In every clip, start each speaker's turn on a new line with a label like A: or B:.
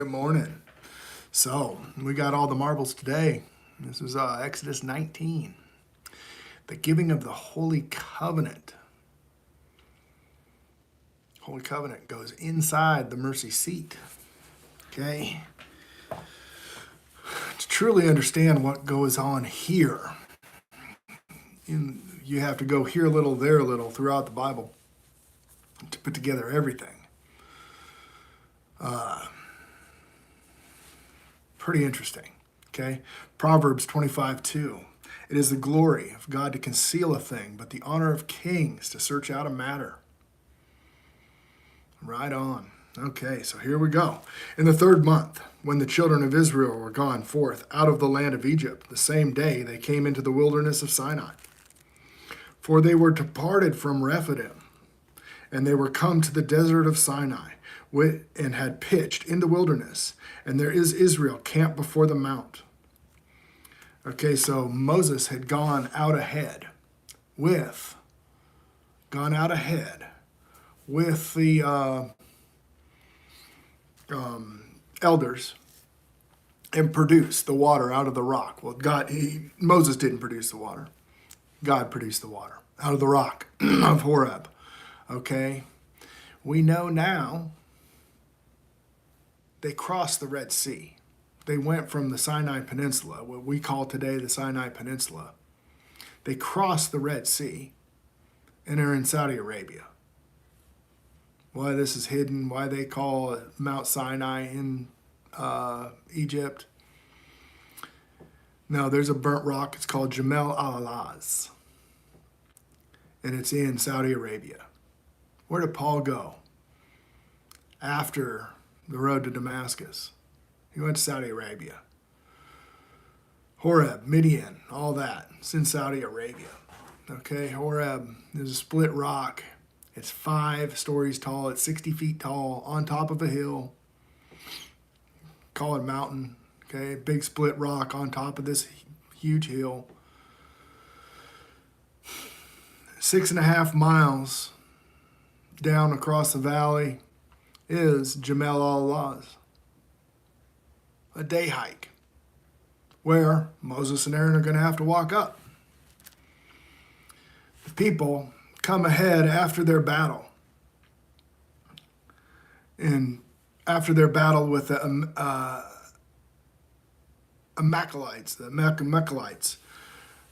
A: Good morning. So, we got all the marbles today. This is Exodus 19, the giving of the Holy Covenant. Holy Covenant goes inside the mercy seat. Okay? To truly understand what goes on here, you have to go here a little, there a little throughout the Bible to put together everything. Pretty interesting. Okay? Proverbs 25:2. It is the glory of God to conceal a thing, but the honor of kings to search out a matter. Right on. Okay, so here we go. In the 3rd month, when the children of Israel were gone forth out of the land of Egypt, the same day they came into the wilderness of Sinai. For they were departed from Rephidim, and they were come to the desert of Sinai, and had pitched in the wilderness, and there is Israel camped before the mount. Okay, so Moses had gone out ahead with the elders and produced the water out of the rock. Well, Moses didn't produce the water. God produced the water out of the rock of Horeb. Okay, we know now they crossed the Red Sea. They went from the Sinai Peninsula, what we call today the Sinai Peninsula. They crossed the Red Sea and are in Saudi Arabia. Why this is hidden, why they call it Mount Sinai in Egypt. No, there's a burnt rock. It's called Jebel al-Alaz. And it's in Saudi Arabia. Where did Paul go after the road to Damascus? He went to Saudi Arabia. Horeb, Midian, all that. It's in Saudi Arabia. Okay, Horeb is a split rock. It's 5 stories tall. It's 60 feet tall on top of a hill. Call it a mountain. Okay, big split rock on top of this huge hill. 6.5 miles down across the valley is Jebel al-Alaz, a day hike where Moses and Aaron are going to have to walk up. The people come ahead after their battle. And after their battle with the Amalekites,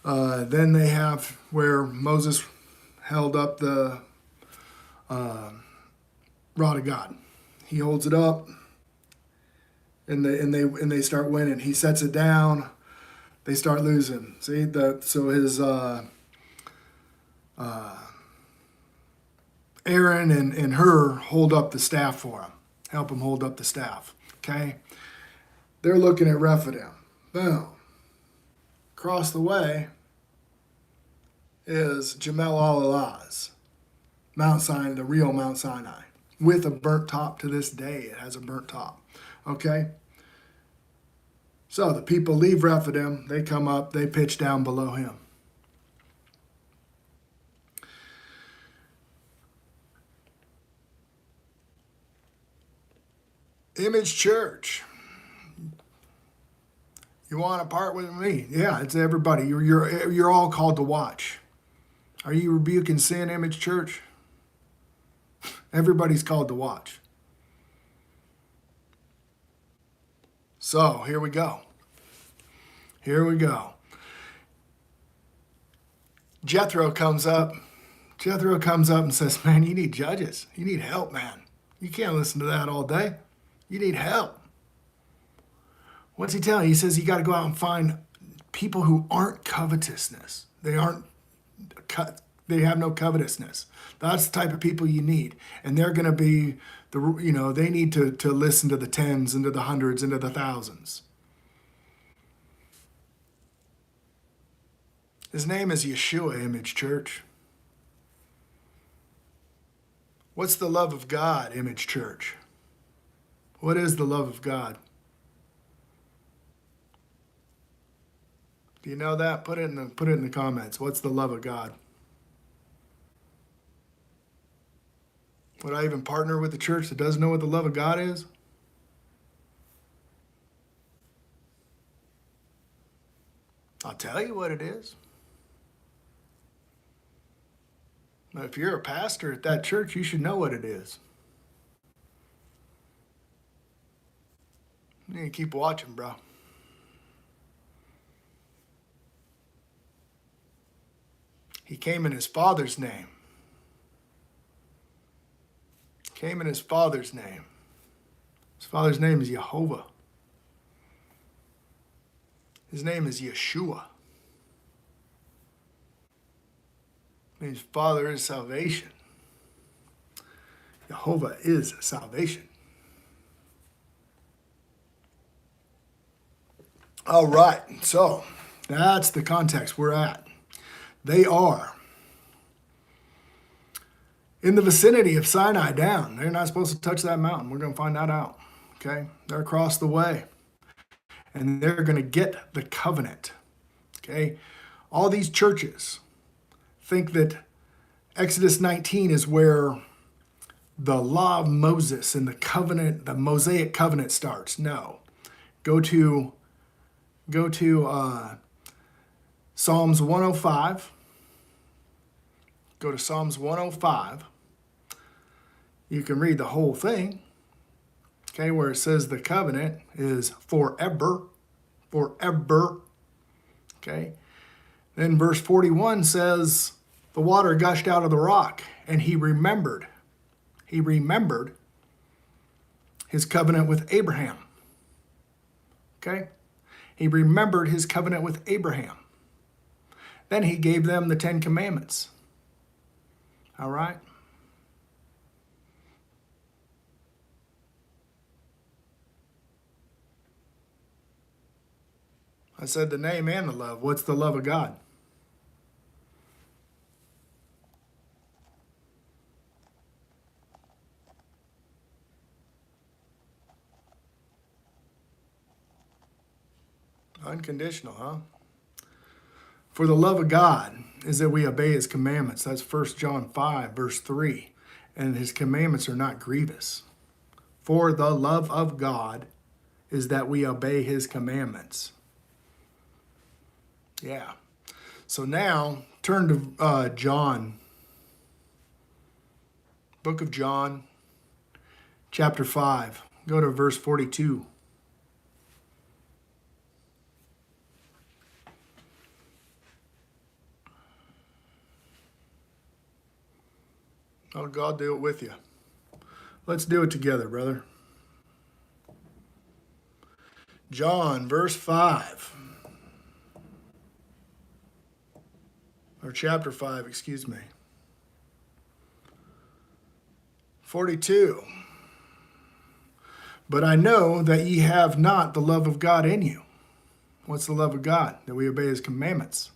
A: then they have where Moses held up the rod of God. He holds it up, and they start winning. He sets it down. They start losing. See that? So his Aaron and Hur hold up the staff for him. Help him hold up the staff. Okay. They're looking at Rephidim. Boom. Across the way is Jebel al-Alaz, Mount Sinai, the real Mount Sinai, with a burnt top. To this day, it has a burnt top. Okay? So the people leave Rephidim, they come up, they pitch down below him. Image Church. You want to part with me? Yeah, it's everybody. You're all called to watch. Are you rebuking sin, Image Church? Everybody's called to watch. So, here we go. Jethro comes up and says, man, you need judges. You need help, man. You can't listen to that all day. You need help. What's he telling you? He says you got to go out and find people who aren't covetousness. They have no covetousness. That's the type of people you need. And they're going to be, they need to listen to the tens and to the hundreds and to the thousands. His name is Yeshua, Image Church. What's the love of God, Image Church? What is the love of God? Do you know that? Put it in the comments. What's the love of God? Would I even partner with the church that doesn't know what the love of God is? I'll tell you what it is. But if you're a pastor at that church, you should know what it is. You need to keep watching, bro. He came in his Father's name. Came in his Father's name. His Father's name is Jehovah. His name is Yeshua. Means Father is salvation. Jehovah is salvation. All right, so that's the context we're at. They are in the vicinity of Sinai down. They're not supposed to touch that mountain. We're going to find that out. Okay? They're across the way. And they're going to get the covenant. Okay? All these churches think that Exodus 19 is where the law of Moses and the covenant, the Mosaic covenant starts. No. Go to Psalms 105. Go to Psalms 105. You can read the whole thing. Okay, where it says the covenant is forever. Forever. Okay. Then verse 41 says the water gushed out of the rock, and he remembered. He remembered his covenant with Abraham. Okay? He remembered his covenant with Abraham. Then he gave them the 10 Commandments. All right? I said the name and the love. What's the love of God? Unconditional, huh? For the love of God is that we obey his commandments. That's 1 John 5, verse 3. And his commandments are not grievous. For the love of God is that we obey his commandments. Yeah. So now, turn to John. Book of John, chapter 5. Go to verse 42. Oh, God, do it with you. Let's do it together, brother. John, verse 5. Or chapter 5, excuse me. 42. But I know that ye have not the love of God in you. What's the love of God? That we obey his commandments.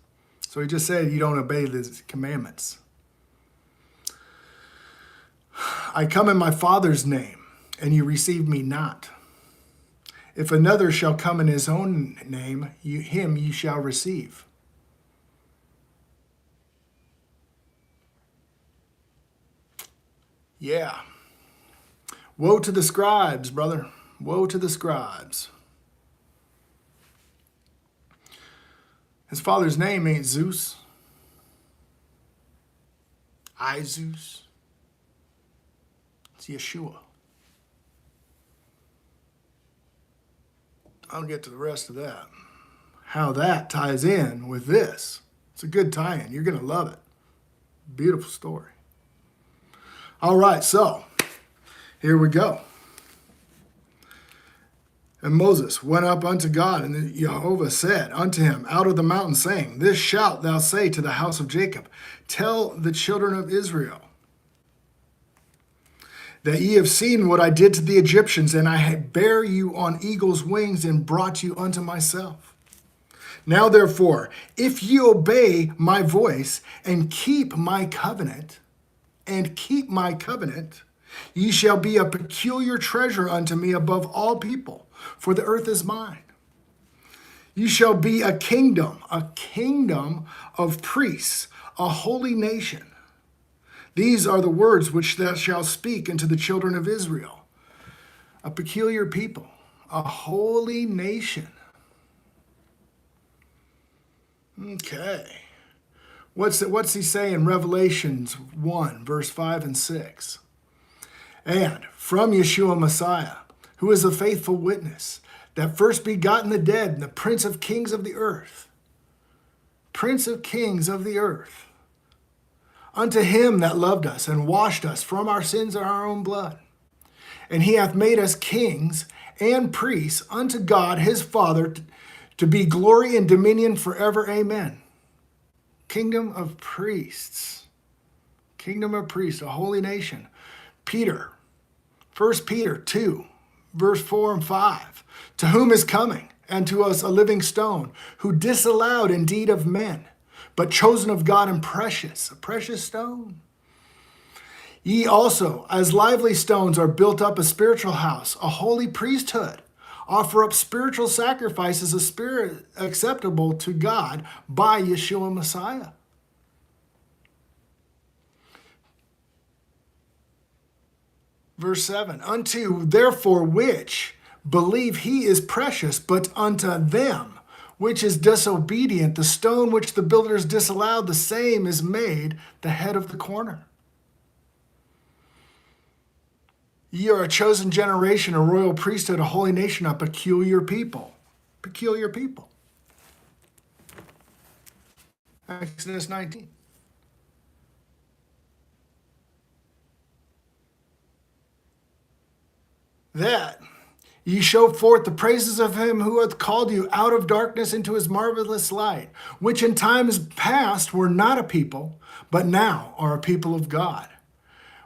A: So he just said you don't obey his commandments. I come in my Father's name, and you receive me not. If another shall come in his own name, him you shall receive. Yeah. Woe to the scribes, brother. Woe to the scribes. His father's name ain't Zeus. Zeus. It's Yeshua. I'll get to the rest of that. How that ties in with this. It's a good tie-in. You're going to love it. Beautiful story. All right, so here we go. And Moses went up unto God, and Jehovah said unto him out of the mountain, saying, This shalt thou say to the house of Jacob, Tell the children of Israel, that ye have seen what I did to the Egyptians, and I bare you on eagle's wings and brought you unto myself. Now therefore, if ye obey my voice and keep my covenant, ye shall be a peculiar treasure unto me above all people, for the earth is mine. You shall be a kingdom of priests, a holy nation. These are the words which thou shalt speak unto the children of Israel. A peculiar people, a holy nation. Okay. What's he say in Revelations 1, verse 5 and 6? And from Yeshua Messiah, who is a faithful witness, that first begotten the dead, and the Prince of kings of the earth. Prince of kings of the earth. Unto him that loved us and washed us from our sins in our own blood. And he hath made us kings and priests unto God his Father, to be glory and dominion forever. Amen. Kingdom of priests. Kingdom of priests, a holy nation. Peter, 1 Peter 2, verse 4 and 5. To whom is coming, and to us a living stone, who disallowed indeed of men, but chosen of God and precious, a precious stone. Ye also, as lively stones, are built up a spiritual house, a holy priesthood. Offer up spiritual sacrifices, a spirit acceptable to God by Yeshua Messiah. Verse 7, unto therefore which believe he is precious, but unto them which is disobedient, the stone which the builders disallowed, the same is made the head of the corner. Ye are a chosen generation, a royal priesthood, a holy nation, a peculiar people. Peculiar people. Exodus 19. That ye show forth the praises of him who hath called you out of darkness into his marvelous light, which in times past were not a people, but now are a people of God,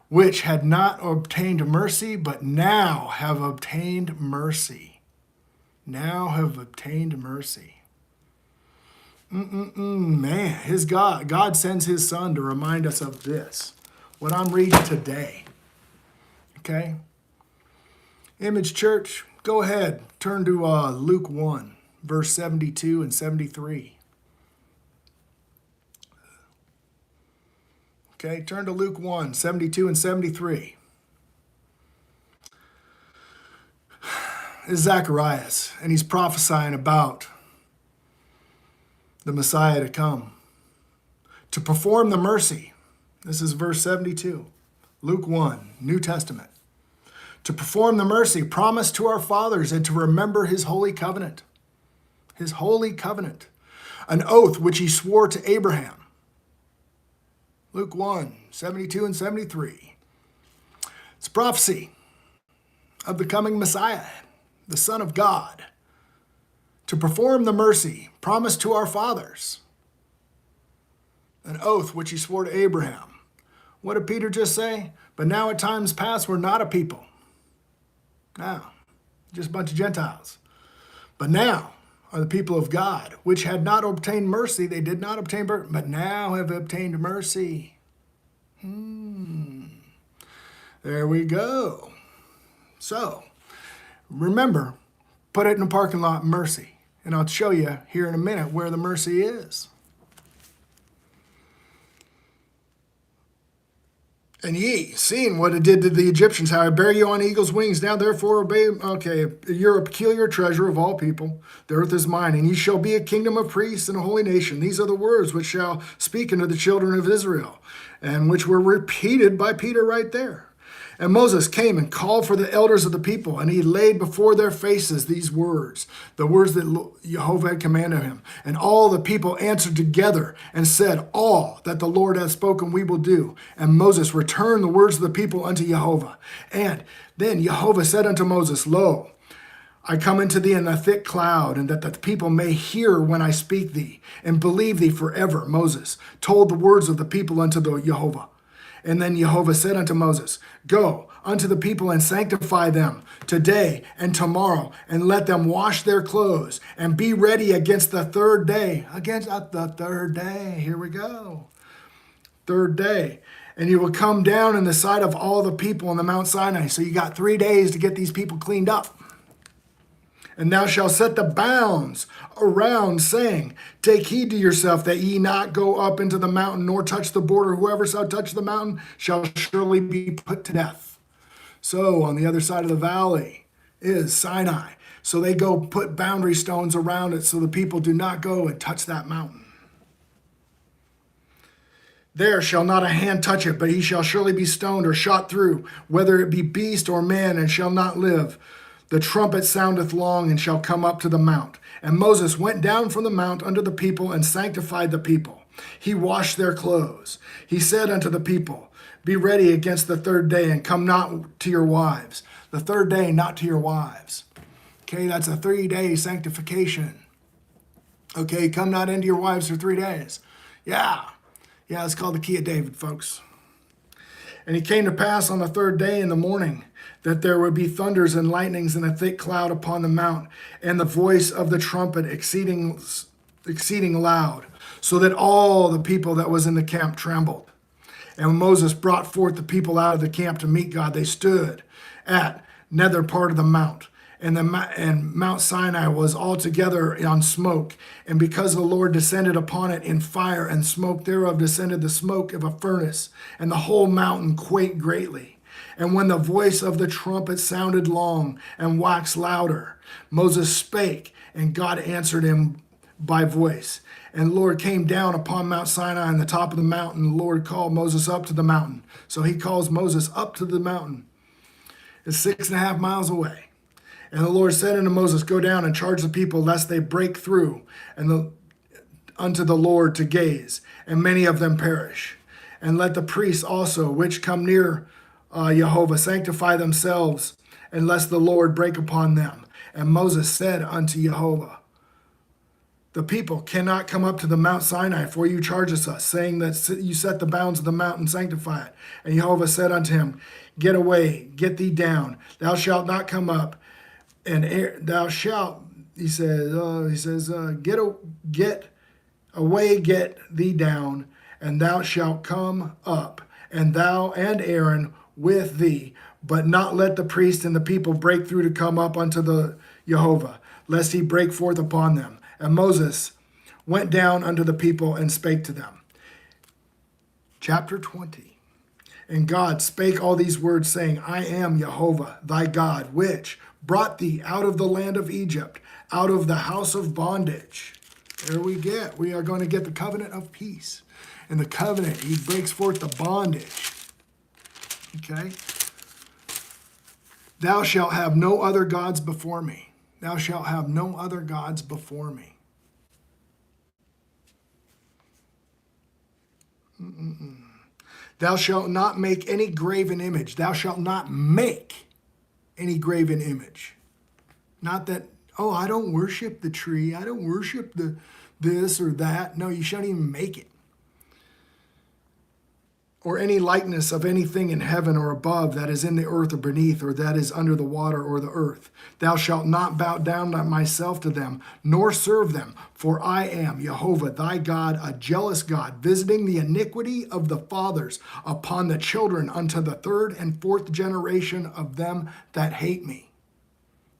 A: which had not obtained mercy, but now have obtained mercy. Now have obtained mercy. Man, God sends his son to remind us of this, what I'm reading today. Okay? Image Church, go ahead. Turn to Luke 1, verse 72 and 73. Okay, turn to Luke 1, 72 and 73. This is Zacharias, and he's prophesying about the Messiah to come, to perform the mercy. This is verse 72, Luke 1, New Testament. To perform the mercy promised to our fathers and to remember his holy covenant. His holy covenant. An oath which he swore to Abraham. Luke 1, 72 and 73. It's prophecy of the coming Messiah, the Son of God, to perform the mercy promised to our fathers. An oath which he swore to Abraham. What did Peter just say? But now at times past we're not a people. Now, just a bunch of Gentiles. But now are the people of God, which had not obtained mercy. They did not obtain mercy, but now have obtained mercy. There we go. So, remember, put it in a parking lot, mercy. And I'll show you here in a minute where the mercy is. And ye, seeing what it did to the Egyptians, how I bear you on eagle's wings, now therefore obey. Okay, you're a peculiar treasure of all people. The earth is mine, and ye shall be a kingdom of priests and a holy nation. These are the words which shall speak unto the children of Israel, and which were repeated by Peter right there. And Moses came and called for the elders of the people, and he laid before their faces these words, the words that Jehovah had commanded him. And all the people answered together and said, all that the Lord hath spoken we will do. And Moses returned the words of the people unto Jehovah. And then Jehovah said unto Moses, Lo, I come unto thee in a thick cloud, and that the people may hear when I speak thee, and believe thee forever. Moses told the words of the people unto the Jehovah. And then Jehovah said unto Moses, Go unto the people and sanctify them today and tomorrow, and let them wash their clothes, and be ready against the third day. Against the third day. Here we go. Third day. And you will come down in the sight of all the people on the Mount Sinai. So you got 3 days to get these people cleaned up. And thou shalt set the bounds around, saying, Take heed to yourself that ye not go up into the mountain, nor touch the border. Whoever shall touch the mountain shall surely be put to death. So on the other side of the valley is Sinai. So they go put boundary stones around it so the people do not go and touch that mountain. There shall not a hand touch it, but he shall surely be stoned or shot through, whether it be beast or man, and shall not live. The trumpet soundeth long, and shall come up to the mount. And Moses went down from the mount unto the people, and sanctified the people. He washed their clothes. He said unto the people, Be ready against the third day, and come not to your wives. The third day, not to your wives. Okay, that's a 3-day sanctification. Okay, come not into your wives for 3 days. Yeah, it's called the key of David, folks. And it came to pass on the third day in the morning that there would be thunders and lightnings and a thick cloud upon the mount, and the voice of the trumpet exceeding loud, so that all the people that was in the camp trembled. And when Moses brought forth the people out of the camp to meet God, they stood at nether part of the mount. And Mount Sinai was altogether on smoke. And because the Lord descended upon it in fire, and smoke thereof descended the smoke of a furnace, and the whole mountain quaked greatly. And when the voice of the trumpet sounded long and waxed louder, Moses spake, and God answered him by voice. And the Lord came down upon Mount Sinai on the top of the mountain. And the Lord called Moses up to the mountain. So he calls Moses up to the mountain. It's 6.5 miles away. And the Lord said unto Moses, Go down and charge the people, lest they break through unto the Lord to gaze, and many of them perish. And let the priests also, which come near Jehovah, sanctify themselves, and lest the Lord break upon them. And Moses said unto Jehovah, The people cannot come up to the Mount Sinai, for you chargest us, saying that you set the bounds of the mountain, sanctify it. And Jehovah said unto him, Get away, get thee down. Thou shalt not come up. And thou shalt, he says, get away, get thee down, and thou shalt come up, and thou and Aaron with thee, but not let the priest and the people break through to come up unto the Jehovah, lest he break forth upon them. And Moses went down unto the people and spake to them. Chapter 20. And God spake all these words, saying, I am Jehovah, thy God, which brought thee out of the land of Egypt, out of the house of bondage. There we are going to get the covenant of peace. In the covenant, he breaks forth the bondage. Okay? Thou shalt have no other gods before me. Thou shalt have no other gods before me. Thou shalt not make any graven image. Thou shalt not make any graven image. Not that, I don't worship the tree. I don't worship this or that. No, you shouldn't even make it. Or any likeness of anything in heaven or above that is in the earth or beneath, or that is under the water or the earth. Thou shalt not bow down myself to them, nor serve them. For I am Jehovah thy God, a jealous God, visiting the iniquity of the fathers upon the children unto the 3rd and 4th generation of them that hate me.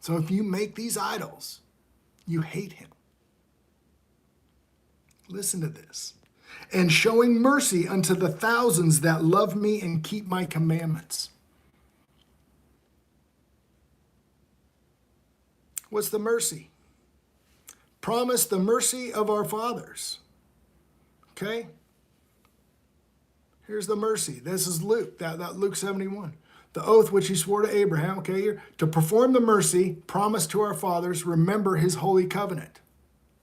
A: So if you make these idols, you hate him. Listen to this. And showing mercy unto the thousands that love me and keep my commandments. What's the mercy? Promise the mercy of our fathers. Okay? Here's the mercy. This is Luke, that Luke 71. The oath which he swore to Abraham, okay, here, to perform the mercy promised to our fathers, remember his holy covenant.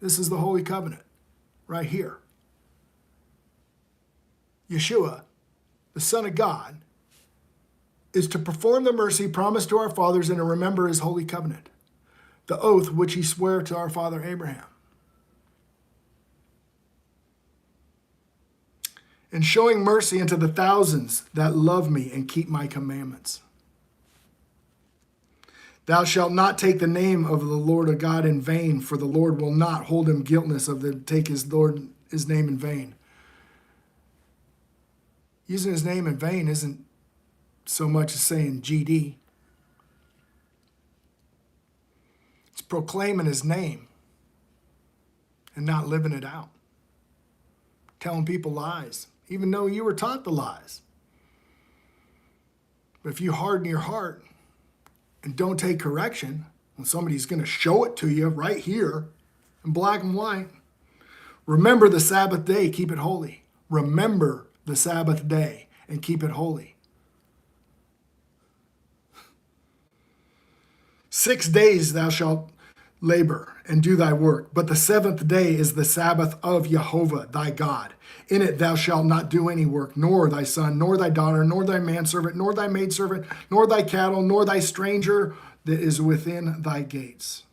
A: This is the holy covenant right here. Yeshua, the Son of God, is to perform the mercy promised to our fathers and to remember his holy covenant, the oath which he swore to our father Abraham. And showing mercy unto the thousands that love me and keep my commandments. Thou shalt not take the name of the Lord of God in vain, for the Lord will not hold him guiltless of the take his name in vain. Using his name in vain isn't so much as saying GD. It's proclaiming his name and not living it out. Telling people lies, even though you were taught the lies. But if you harden your heart and don't take correction, when somebody's going to show it to you right here in black and white, remember the Sabbath day, keep it holy. Remember the Sabbath day and keep it holy. 6 days thou shalt labor and do thy work, but the seventh day is the Sabbath of Jehovah thy God. In it thou shalt not do any work, nor thy son, nor thy daughter, nor thy manservant, nor thy maidservant, nor thy cattle, nor thy stranger that is within thy gates.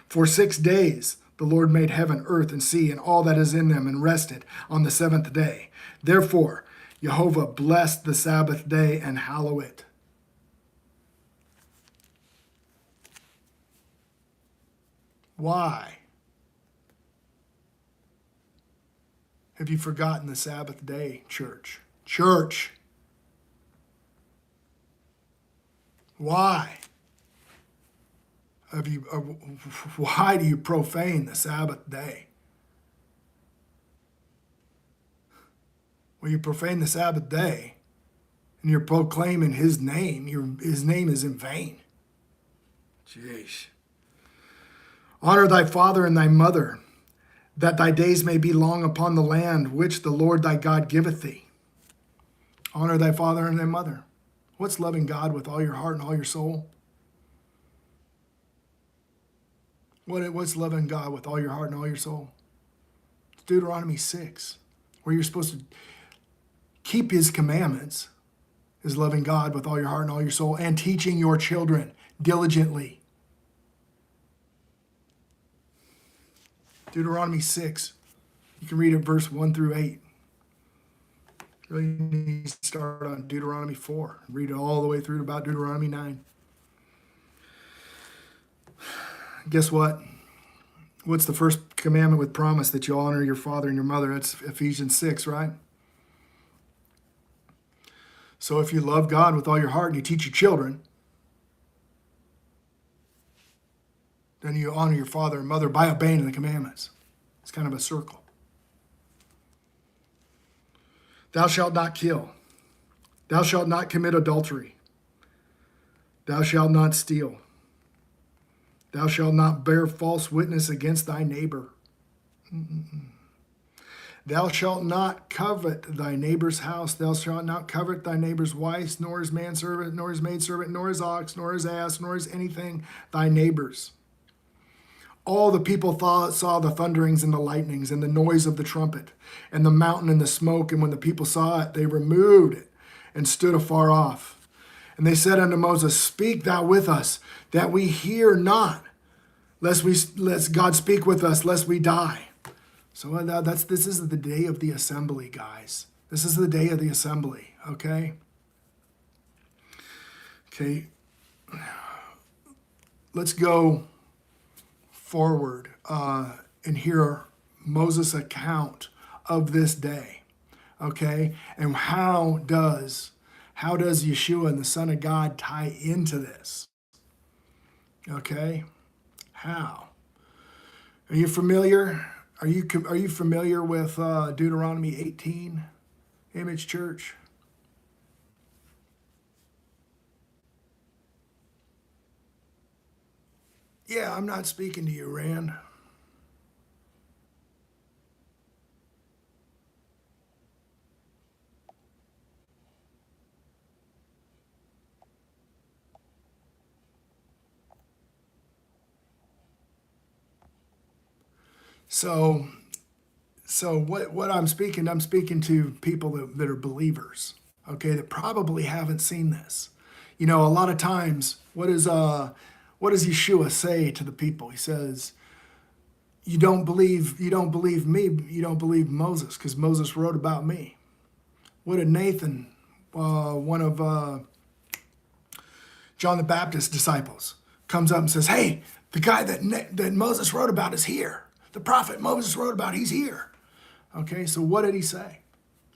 A: For 6 days the Lord made heaven, earth, and sea, and all that is in them, and rested on the seventh day. Therefore Jehovah blessed the Sabbath day and hallow it. Why have you forgotten the Sabbath day, church? Church. Why why do you profane the Sabbath day? Well, you profane the Sabbath day and you're proclaiming his name. His name is in vain. Jeez. Honor thy father and thy mother, that thy days may be long upon the land which the Lord thy God giveth thee. Honor thy father and thy mother. What's loving God with all your heart and all your soul? What's loving God with all your heart and all your soul? It's Deuteronomy 6, where you're supposed to keep his commandments, is loving God with all your heart and all your soul, and teaching your children diligently. Deuteronomy 6. You can read it verse 1 through 8. Really need to start on Deuteronomy 4. Read it all the way through to about Deuteronomy 9. Guess what? What's the first commandment with promise? That you honor your father and your mother. That's Ephesians 6, right? So if you love God with all your heart and you teach your children, then you honor your father and mother by obeying the commandments. It's kind of a circle. Thou shalt not kill. Thou shalt not commit adultery. Thou shalt not steal. Thou shalt not bear false witness against thy neighbor. Thou shalt not covet thy neighbor's house. Thou shalt not covet thy neighbor's wife, nor his manservant, nor his maidservant, nor his ox, nor his ass, nor his anything thy neighbor's. All the people saw the thunderings and the lightnings and the noise of the trumpet and the mountain and the smoke. And when the people saw it, they removed it and stood afar off. And they said unto Moses, Speak thou with us, that we hear not, lest God speak with us, lest we die. So this is the day of the assembly, guys. This is the day of the assembly, okay? Okay. Let's go forward and hear Moses' account of this day, okay? And how does Yeshua and the Son of God tie into this? Okay, how? Are you familiar? Are you familiar with Deuteronomy 18, Image Church? Yeah, I'm not speaking to you, Rand. So what I'm speaking to people that are believers, okay, that probably haven't seen this. You know, a lot of times, what does Yeshua say to the people? He says, you don't believe me, you don't believe Moses, because Moses wrote about me. What did Nathan, one of John the Baptist's disciples, comes up and says, hey, the guy that Moses wrote about is here. The prophet Moses wrote about, he's here. Okay, so what did he say?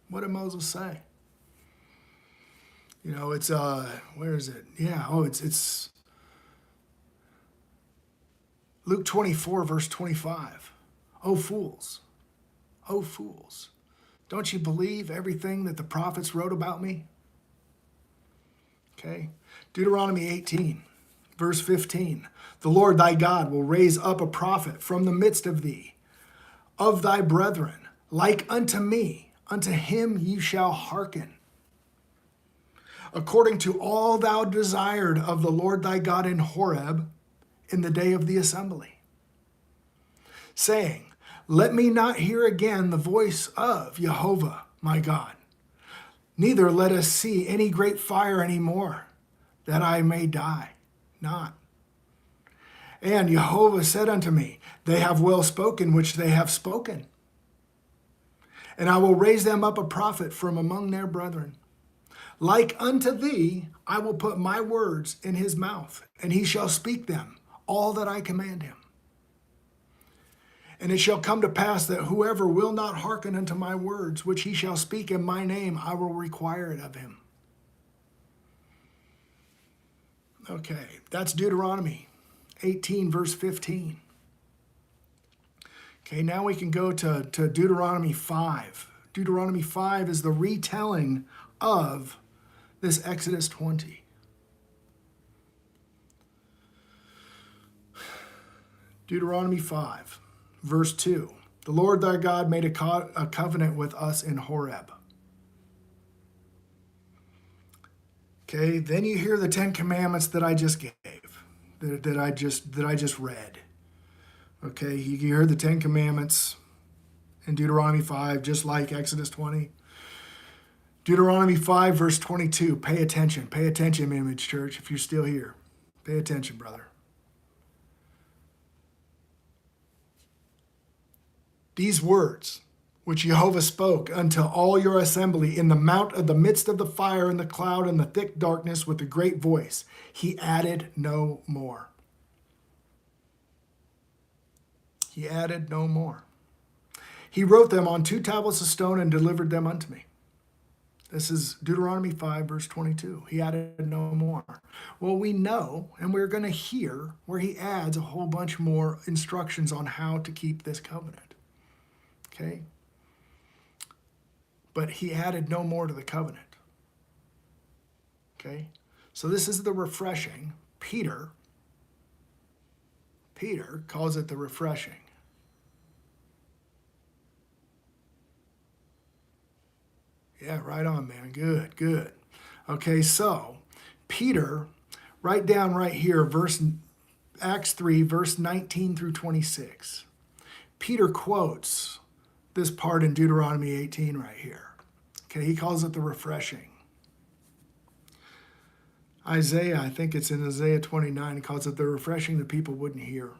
A: What did Moses say? You know, it's, where is it? Yeah, it's Luke 24, verse 25. Oh, fools. Oh, fools. Don't you believe everything that the prophets wrote about me? Okay. Deuteronomy 18, verse 15. The Lord thy God will raise up a prophet from the midst of thee, of thy brethren, like unto me. unto him you shall hearken, according to all thou desired of the Lord thy God in Horeb in the day of the assembly, saying, let me not hear again the voice of Jehovah my God, neither let us see any great fire any more, that I may die not. And Jehovah said unto me, they have well spoken which they have spoken. And I will raise them up a prophet from among their brethren. Like unto thee, I will put my words in his mouth, and he shall speak them, all that I command him. And it shall come to pass that whoever will not hearken unto my words, which he shall speak in my name, I will require it of him. Okay, that's Deuteronomy 18, verse 15. Okay, now we can go to Deuteronomy 5. Deuteronomy 5 is the retelling of this Exodus 20. Deuteronomy 5, verse 2. The Lord thy God made a covenant with us in Horeb. Okay, then you hear the 10 commandments that I just gave, that I just read. Okay, you hear the 10 commandments in Deuteronomy 5, just like Exodus 20. Deuteronomy 5, verse 22. Pay attention, Image Church, if you're still here. Pay attention, brother. These words which Jehovah spoke unto all your assembly in the mount of the midst of the fire and the cloud and the thick darkness with a great voice, he added no more. He added no more. He wrote them on 2 tablets of stone and delivered them unto me. This is Deuteronomy 5, verse 22. He added no more. Well, we know, and we're going to hear where he adds a whole bunch more instructions on how to keep this covenant. Okay? But he added no more to the covenant. Okay? So this is the refreshing. Peter calls it the refreshing. Yeah, right on, man. Good. Okay, so Peter, write down right here, Acts 3, verse 19 through 26. Peter quotes this part in Deuteronomy 18 right here. Okay, he calls it the refreshing. Isaiah, I think it's in Isaiah 29, he calls it the refreshing the people wouldn't hear.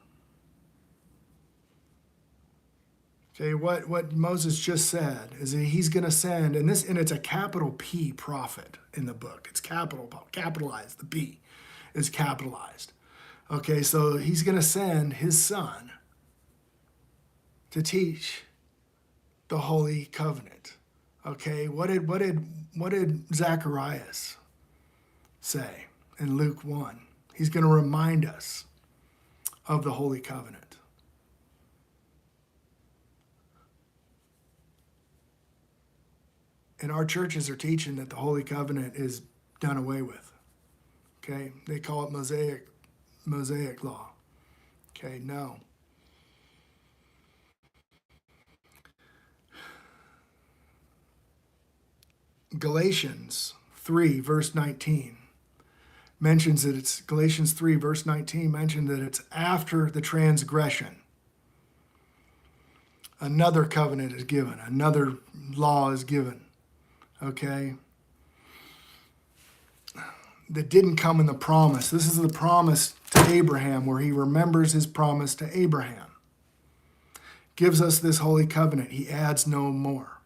A: Okay, what Moses just said is that he's going to send, and it's a capital P prophet in the book. It's capitalized. The P is capitalized. Okay, so he's going to send his son to teach the Holy Covenant. Okay, what did Zacharias say in Luke 1? He's going to remind us of the Holy Covenant. And our churches are teaching that the Holy Covenant is done away with. Okay, they call it Mosaic law. Okay, no. Galatians 3, verse 19 mentions that it's Galatians 3, verse 19 mentioned that it's after the transgression. Another covenant is given, another law is given. Okay? That didn't come in the promise. This is the promise to Abraham, where he remembers his promise to Abraham. Gives us this holy covenant. He adds no more.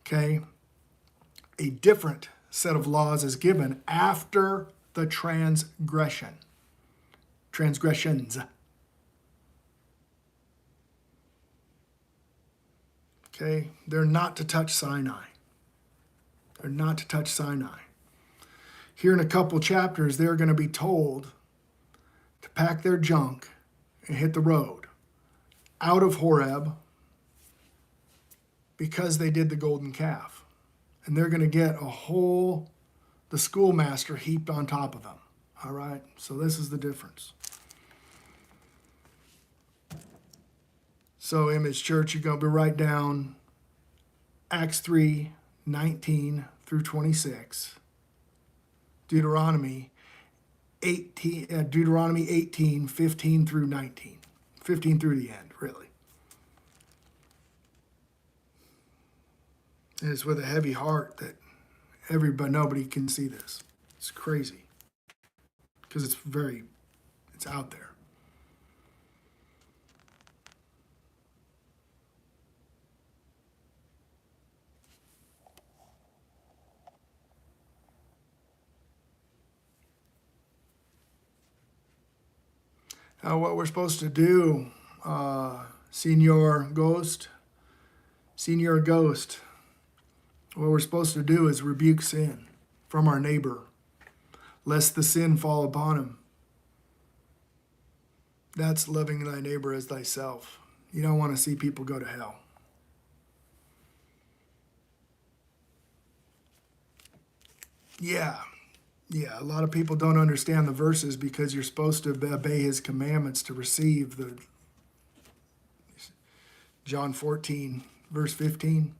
A: Okay? A different set of laws is given after the transgressions. Okay? They're not to touch Sinai. They're not to touch Sinai. Here in a couple chapters, they're going to be told to pack their junk and hit the road out of Horeb because they did the golden calf. And they're going to get the schoolmaster heaped on top of them. All right? So this is the difference. So Image Church, you're going to write down Acts 3:19 through 26, Deuteronomy 18:15 through 19, 15 through the end, really. And it's with a heavy heart that nobody can see this. It's crazy because it's out there. Now, what we're supposed to do, Senior Ghost, what we're supposed to do is rebuke sin from our neighbor, lest the sin fall upon him. That's loving thy neighbor as thyself. You don't want to see people go to hell. Yeah, a lot of people don't understand the verses because you're supposed to obey his commandments to receive the John 14, verse 15.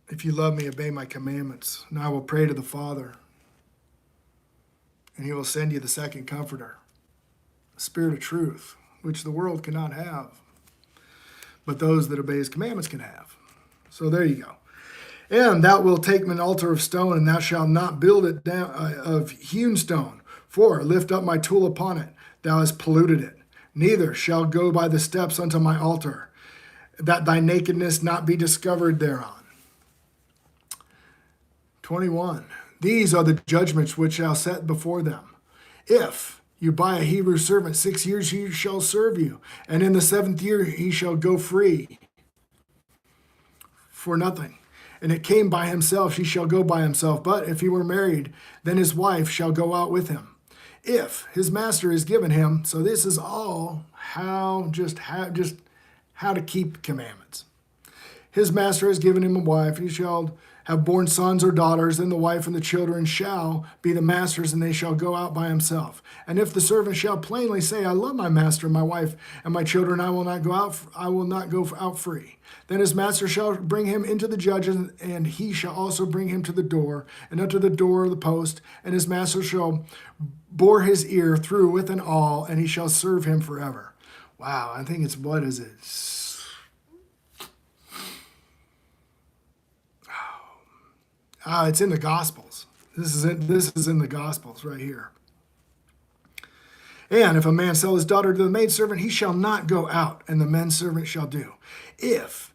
A: If you love me, obey my commandments, and I will pray to the Father, and he will send you the second comforter, the Spirit of truth, which the world cannot have, but those that obey his commandments can have. So there you go. And thou wilt take an altar of stone, and thou shalt not build it down of hewn stone, for lift up my tool upon it, thou hast polluted it. Neither shall go by the steps unto my altar, that thy nakedness not be discovered thereon. 21. These are the judgments which shall set before them. If you buy a Hebrew servant, 6 years he shall serve you, and in the 7th year he shall go free for nothing. And it came by himself, he shall go by himself. But if he were married, then his wife shall go out with him. If his master is given him, so this is all how to keep commandments. His master has given him a wife, he shall have borne sons or daughters, then the wife and the children shall be the master's, and they shall go out by himself. And if the servant shall plainly say, I love my master, my wife, and my children, I will not go out free. Then his master shall bring him into the judges, and he shall also bring him to the door, and unto the door of the post, and his master shall bore his ear through with an awl, and he shall serve him forever. Wow, I think it's, what is it? It's in the Gospels. This is in the Gospels right here. And if a man sell his daughter to the maidservant, he shall not go out, and the manservant shall do. If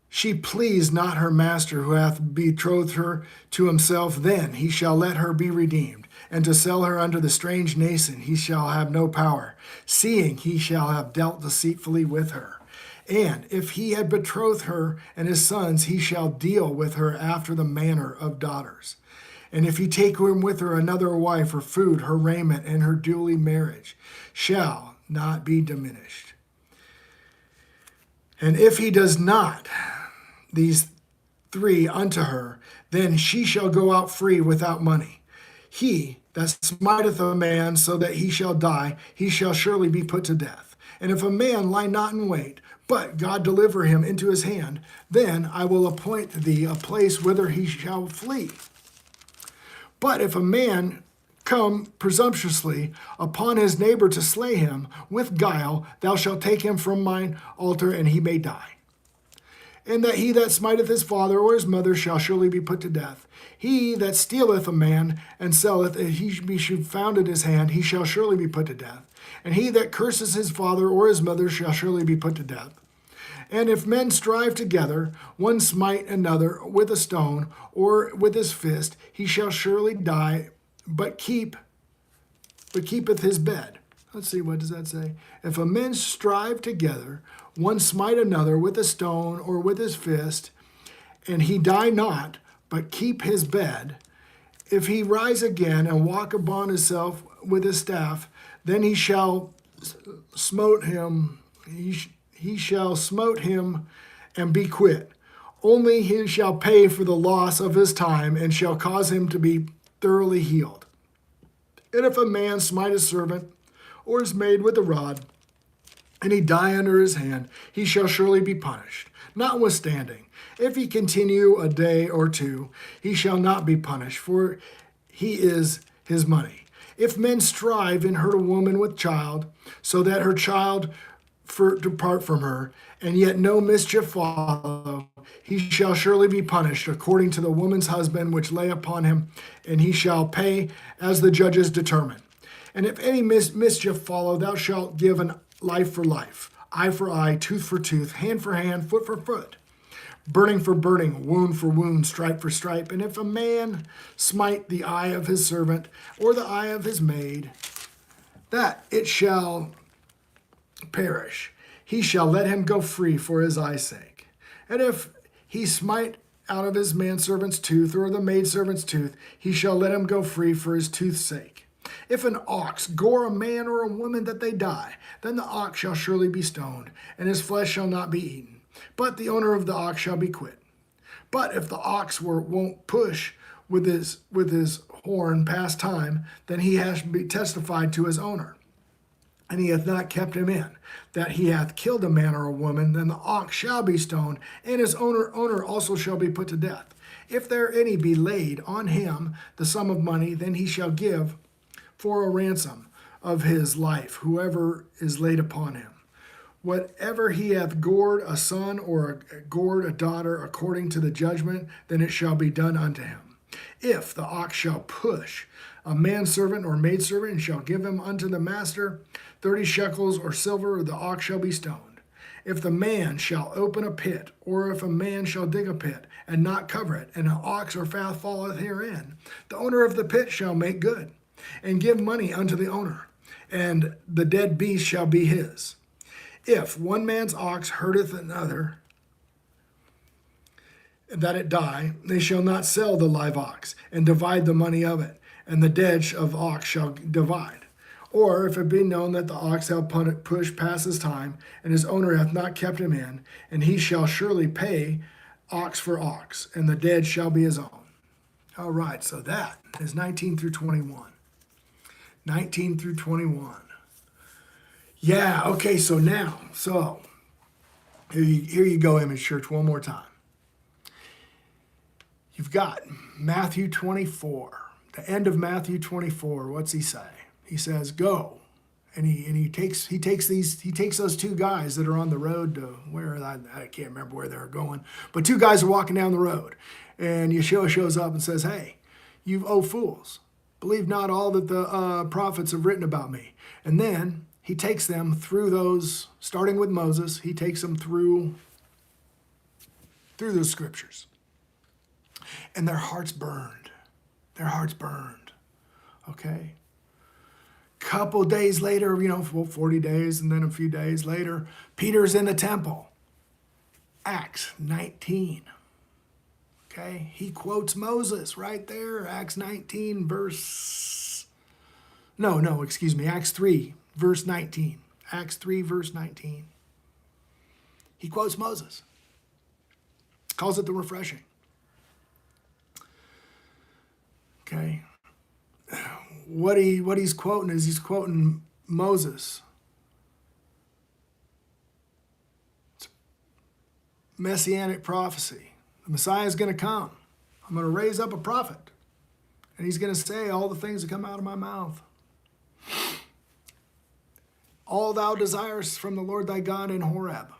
A: she please not her master who hath betrothed her to himself, then he shall let her be redeemed. And to sell her unto the strange nation he shall have no power, seeing he shall have dealt deceitfully with her. And if he had betrothed her and his sons, he shall deal with her after the manner of daughters. And if he take him with her another wife, her food, her raiment, and her duly marriage shall not be diminished. And if he does not these three unto her, then she shall go out free without money. He that smiteth a man so that he shall die, he shall surely be put to death. And if a man lie not in wait, but God deliver him into his hand, then I will appoint thee a place whither he shall flee. But if a man come presumptuously upon his neighbor to slay him with guile, thou shalt take him from mine altar, and he may die. And that he that smiteth his father or his mother shall surely be put to death. He that stealeth a man and selleth, if he be found in his hand, he shall surely be put to death. And he that curses his father or his mother shall surely be put to death. And if men strive together, one smite another with a stone or with his fist, he shall surely die, but keepeth his bed. Let's see, what does that say? If a man strive together, one smite another with a stone or with his fist, and he die not, but keep his bed, if he rise again and walk upon himself with his staff, then he shall smote him. He shall smote him and be quit. Only he shall pay for the loss of his time, and shall cause him to be thoroughly healed. And if a man smite his servant or his maid with a rod, and he die under his hand, he shall surely be punished. Notwithstanding, if he continue a day or two, he shall not be punished, for he is his money. If men strive and hurt a woman with child, so that her child depart from her, and yet no mischief follow, he shall surely be punished according to the woman's husband which lay upon him, and he shall pay as the judges determine. And if any mischief follow, thou shalt give an life for life, eye for eye, tooth for tooth, hand for hand, foot for foot, burning for burning, wound for wound, stripe for stripe. And if a man smite the eye of his servant or the eye of his maid, that it shall perish, he shall let him go free for his eye's sake. And if he smite out of his manservant's tooth or the maidservant's tooth, he shall let him go free for his tooth's sake. If an ox gore a man or a woman that they die, then the ox shall surely be stoned, and his flesh shall not be eaten. But the owner of the ox shall be quit. But if the ox won't push with his horn past time, then he has to be testified to his owner, and he hath not kept him in, that he hath killed a man or a woman, then the ox shall be stoned, and his owner also shall be put to death. If there any be laid on him the sum of money, then he shall give for a ransom of his life, whoever is laid upon him. Whatever he hath gored a son or gored a daughter according to the judgment, then it shall be done unto him. If the ox shall push a manservant or maidservant, and shall give him unto the master 30 shekels or silver, the ox shall be stoned. If the man shall open a pit, or if a man shall dig a pit, and not cover it, and an ox or fowl falleth herein, the owner of the pit shall make good, and give money unto the owner, and the dead beast shall be his. If one man's ox hurteth another, that it die, they shall not sell the live ox, and divide the money of it, and the dead of ox shall divide. Or if it be known that the ox hath pushed past his time, and his owner hath not kept him in, and he shall surely pay ox for ox, and the dead shall be his own. All right, so that is 19 through 21. 19 through 21. Yeah, okay, so here you go, Image Church, one more time. You've got Matthew 24, the end of Matthew 24. What's he say? He says, "Go," and he takes those two guys that are on the road to where I can't remember where they're going, but two guys are walking down the road, and Yeshua shows up and says, "Hey, you fools, believe not all that the prophets have written about me." And then he takes them through those, starting with Moses. He takes them through those scriptures, and their hearts burned. Their hearts burned. Okay. Couple days later, 40 days, and then a few days later, Peter's in the temple. Acts 19. Okay, he quotes Moses right there. Acts 19, Acts 3, verse 19. Acts 3, verse 19. He quotes Moses. Calls it the refreshing. Okay. What he's quoting is he's quoting Moses. It's messianic prophecy. The Messiah is going to come. I'm going to raise up a prophet, and he's going to say all the things that come out of my mouth. All thou desirest from the Lord thy God in Horeb,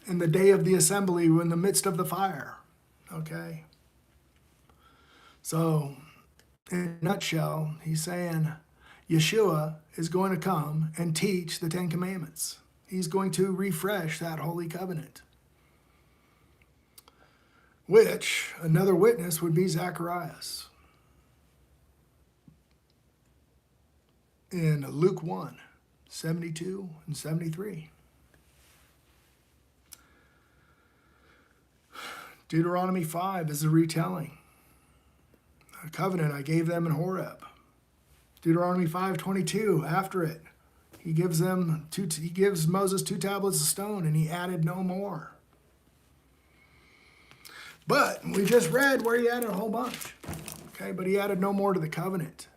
A: in the day of the assembly, in the midst of the fire. Okay? So, in a nutshell, he's saying Yeshua is going to come and teach the 10 Commandments. He's going to refresh that holy covenant, which another witness would be Zacharias in Luke 1, 72 and 73. Deuteronomy 5 is a retelling. A covenant I gave them in Horeb. Deuteronomy 5:22, after it, he gives Moses 2 tablets of stone, and he added no more. But we just read where he added a whole bunch. Okay, but he added no more to the covenant.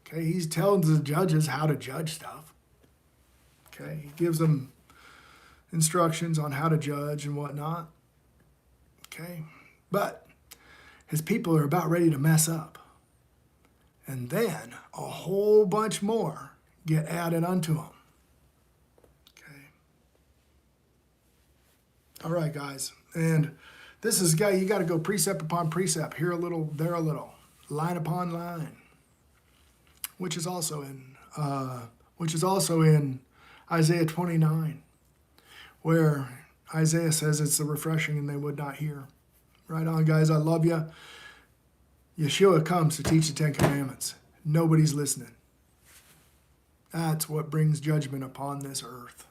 A: Okay, he's telling the judges how to judge stuff. Okay, he gives them instructions on how to judge and whatnot. Okay? But his people are about ready to mess up. And then a whole bunch more get added unto them. Okay? All right, guys. And this is, you got to go precept upon precept, here a little, there a little, line upon line, which is also in Isaiah 29, where Isaiah says it's the refreshing and they would not hear. Right on, guys. I love you. Yeshua comes to teach the Ten Commandments. Nobody's listening. That's what brings judgment upon this earth.